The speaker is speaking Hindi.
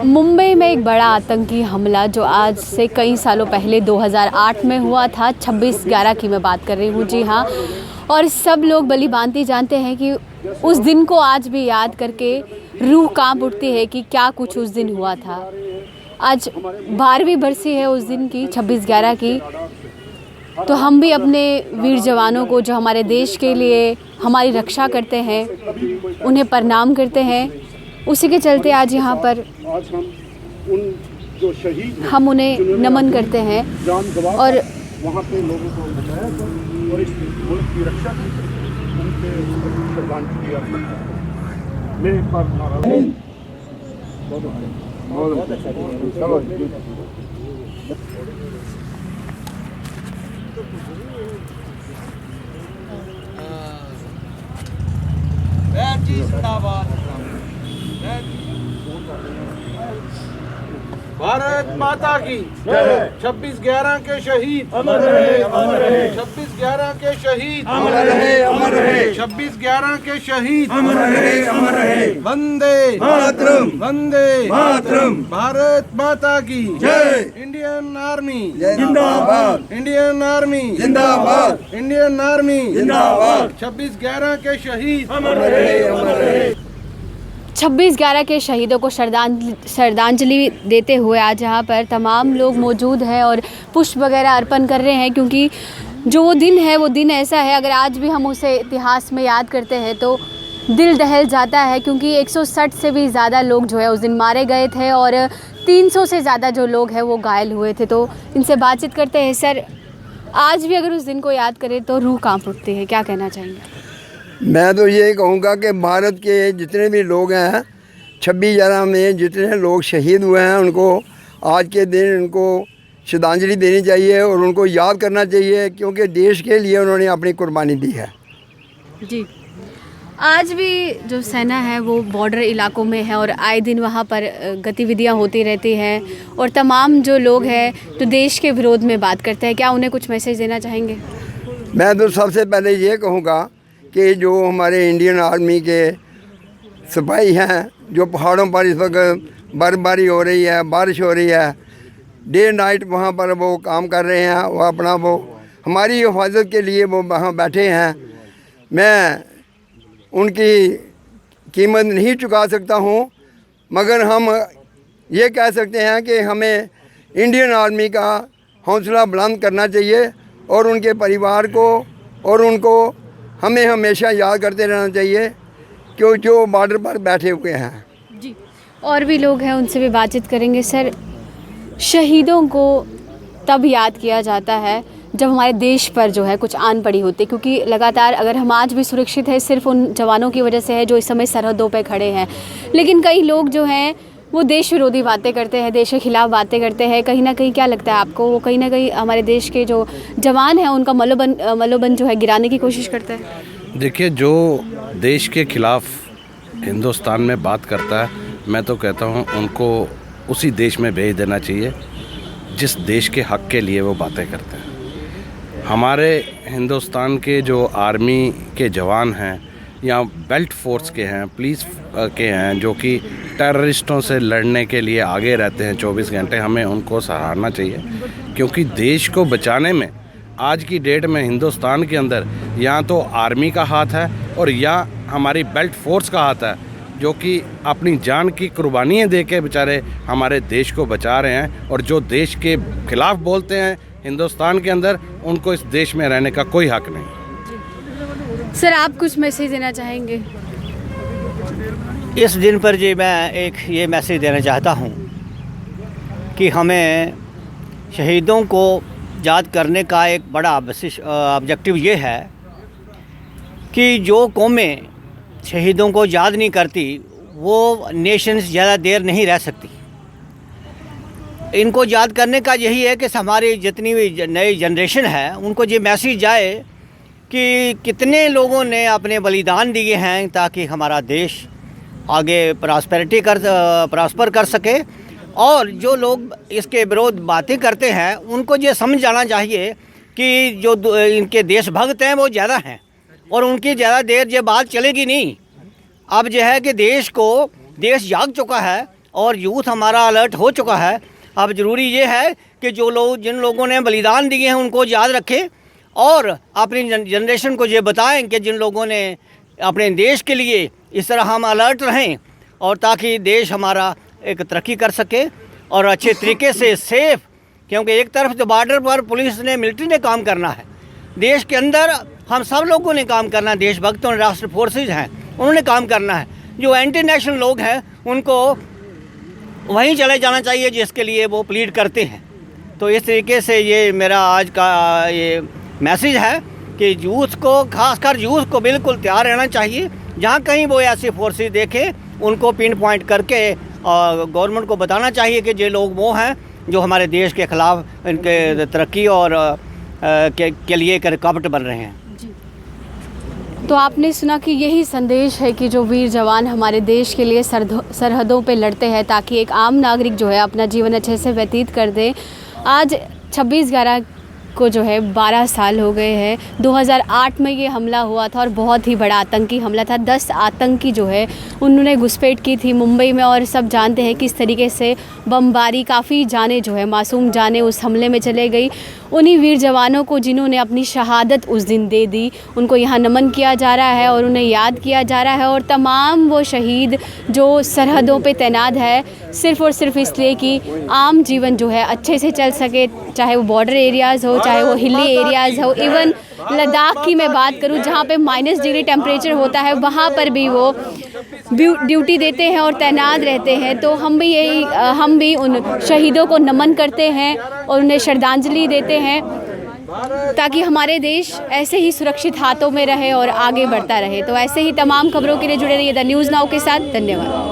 मुंबई में एक बड़ा आतंकी हमला जो आज से कई सालों पहले 2008 में हुआ था, 26/11 की मैं बात कर रही हूँ। जी हाँ, और सब लोग भली भांति जानते हैं कि उस दिन को आज भी याद करके रूह कांप उठती है कि क्या कुछ उस दिन हुआ था। आज 12वीं बरसी है उस दिन की, 26/11 की। तो हम भी अपने वीर जवानों को जो हमारे देश के लिए हमारी रक्षा करते हैं उन्हें प्रणाम करते हैं। उसी के चलते आज यहाँ पर हम उन्हें नमन करते हैं और वहाँ पे लोगों को बचाया और इस मुल्क की रक्षा की, उनके श्रद्धांजलि अर्पित करते हैं। मैं एक बार बहुत अच्छा चलो भारत माता की 26/11 के शहीद अमर रहे, अमर रहे। 26/11 के शहीद अमर रहे, अमर रहे। 26/11 के शहीद अमर रहे, अमर रहे। वंदे मातरम, वंदे मातरम। भारत माता की जय। इंडियन आर्मी जिंदाबाद, इंडियन आर्मी जिंदाबाद, इंडियन आर्मी जिंदाबाद। 26/11 के शहीद अमर रहे, अमर रहे। 26/11 के शहीदों को श्रद्धांजलि देते हुए आज यहाँ पर तमाम लोग मौजूद हैं और पुष्प वगैरह अर्पण कर रहे हैं, क्योंकि जो वो दिन है वो दिन ऐसा है, अगर आज भी हम उसे इतिहास में याद करते हैं तो दिल दहल जाता है। क्योंकि 160 से भी ज़्यादा लोग जो है उस दिन मारे गए थे और 300 से ज़्यादा जो लोग हैं वो घायल हुए थे। तो इनसे बातचीत करते हैं। सर, आज भी अगर उस दिन को याद करें तो रूह कांप उठती है, क्या कहना चाहेंगे? मैं तो ये कहूँगा कि भारत के जितने भी लोग हैं, 26/11 में जितने लोग शहीद हुए हैं उनको आज के दिन उनको श्रद्धांजलि देनी चाहिए और उनको याद करना चाहिए, क्योंकि देश के लिए उन्होंने अपनी कुर्बानी दी है। जी, आज भी जो सेना है वो बॉर्डर इलाकों में है और आए दिन वहाँ पर गतिविधियाँ होती रहती हैं और तमाम जो लोग हैं जो देश के विरोध में बात करते हैं, क्या उन्हें कुछ मैसेज देना चाहेंगे? मैं तो सबसे पहले ये कहूँगा कि जो हमारे इंडियन आर्मी के सिपाही हैं, जो पहाड़ों पर इस वक्त बर्फबारी हो रही है, बारिश हो रही है, डे नाइट वहाँ पर वो काम कर रहे हैं, वो अपना वो हमारी हिफाजत के लिए वो वहाँ बैठे हैं। मैं उनकी कीमत नहीं चुका सकता हूँ, मगर हम ये कह सकते हैं कि हमें इंडियन आर्मी का हौसला बुलंद करना चाहिए और उनके परिवार को और उनको हमें हमेशा याद करते रहना चाहिए, क्यों जो बॉर्डर पर बैठे हुए हैं। जी, और भी लोग हैं, उनसे भी बातचीत करेंगे। सर, शहीदों को तब याद किया जाता है जब हमारे देश पर जो है कुछ आन पड़ी होती है, क्योंकि लगातार अगर हम आज भी सुरक्षित है सिर्फ उन जवानों की वजह से है जो इस समय सरहदों पर खड़े हैं। लेकिन कई लोग जो हैं वो देश विरोधी बातें करते हैं, देश के खिलाफ बातें करते हैं। कहीं ना कहीं क्या लगता है आपको, वो कहीं ना कहीं हमारे देश के जो जवान हैं उनका मनोबल जो है गिराने की कोशिश करते हैं? देखिए, जो देश के खिलाफ हिंदुस्तान में बात करता है, मैं तो कहता हूँ उनको उसी देश में भेज देना चाहिए जिस देश के हक़ के लिए वो बातें करते हैं। हमारे हिंदुस्तान के जो आर्मी के जवान हैं या बेल्ट फोर्स के हैं, पुलिस के हैं, जो कि टेररिस्टों से लड़ने के लिए आगे रहते हैं 24 घंटे, हमें उनको सराहना चाहिए। क्योंकि देश को बचाने में आज की डेट में हिंदुस्तान के अंदर या तो आर्मी का हाथ है और या हमारी बेल्ट फोर्स का हाथ है, जो कि अपनी जान की कुर्बानियाँ दे के बेचारे हमारे देश को बचा रहे हैं। और जो देश के खिलाफ बोलते हैं हिंदुस्तान के अंदर, उनको इस देश में रहने का कोई हक़ नहीं। सर, आप कुछ मैसेज देना चाहेंगे? इस दिन पर जी मैं एक ये मैसेज देना चाहता हूँ कि हमें शहीदों को याद करने का एक बड़ा ऑब्जेक्टिव ये है कि जो कौमें शहीदों को याद नहीं करती वो नेशंस ज़्यादा देर नहीं रह सकती। इनको याद करने का यही है कि हमारी जितनी भी नई जनरेशन है उनको ये मैसेज जाए कि कितने लोगों ने अपने बलिदान दिए हैं ताकि हमारा देश आगे प्रॉस्पर कर सके। और जो लोग इसके विरोध बातें करते हैं उनको ये समझ जाना चाहिए कि जो इनके देशभक्त हैं वो ज़्यादा हैं और उनकी ज़्यादा देर ये बात चलेगी नहीं। अब जो है कि देश को देश जाग चुका है और यूथ हमारा अलर्ट हो चुका है। अब ज़रूरी ये है कि जिन लोगों ने बलिदान दिए हैं उनको याद रखें और अपनी जनरेशन को ये बताएं कि जिन लोगों ने अपने देश के लिए इस तरह हम अलर्ट रहें और ताकि देश हमारा एक तरक्की कर सके और अच्छे तरीके से सेफ, क्योंकि एक तरफ तो बॉर्डर पर पुलिस ने, मिलिट्री ने काम करना है, देश के अंदर हम सब लोगों ने काम करना है, देशभक्तों ने, राष्ट्र फोर्सेज हैं उन्होंने काम करना है। जो एंटी नेशनल लोग हैं उनको वहीं चले जाना चाहिए जिसके लिए वो प्लीड करते हैं। तो इस तरीके से ये मेरा आज का ये मैसेज है कि यूथ को, खासकर यूथ को बिल्कुल तैयार रहना चाहिए। जहाँ कहीं वो ऐसी फोर्सेज देखें उनको पिन पॉइंट करके गवर्नमेंट को बताना चाहिए कि ये लोग वो हैं जो हमारे देश के ख़िलाफ़ इनके तरक्की और के लिए एक रुकावट बन रहे हैं। तो आपने सुना कि यही संदेश है कि जो वीर जवान हमारे देश के लिए सरहदों पे लड़ते हैं ताकि एक आम नागरिक जो है अपना जीवन अच्छे से व्यतीत कर दे। आज 26/11 को जो है 12 साल हो गए हैं। 2008 में ये हमला हुआ था और बहुत ही बड़ा आतंकी हमला था। 10 आतंकी जो है उन्होंने घुसपैठ की थी मुंबई में और सब जानते हैं किस तरीके से बमबारी, काफ़ी जाने जो है मासूम जाने उस हमले में चले गई। उन्हीं वीर जवानों को जिन्होंने अपनी शहादत उस दिन दे दी, उनको यहाँ नमन किया जा रहा है और उन्हें याद किया जा रहा है। और तमाम वो शहीद जो सरहदों पे तैनात है सिर्फ़ और सिर्फ इसलिए कि आम जीवन जो है अच्छे से चल सके, चाहे वो बॉर्डर एरियाज़ हो, चाहे वो हिली एरियाज़ हो। इवन लद्दाख की मैं बात करूं जहां पे -डिग्री टेम्परेचर होता है वहां पर भी वो ड्यूटी देते हैं और तैनात रहते हैं। तो हम भी उन शहीदों को नमन करते हैं और उन्हें श्रद्धांजलि देते हैं ताकि हमारे देश ऐसे ही सुरक्षित हाथों में रहे और आगे बढ़ता रहे। तो ऐसे ही तमाम खबरों के लिए जुड़े रहिए द न्यूज़ नाउ के साथ। धन्यवाद।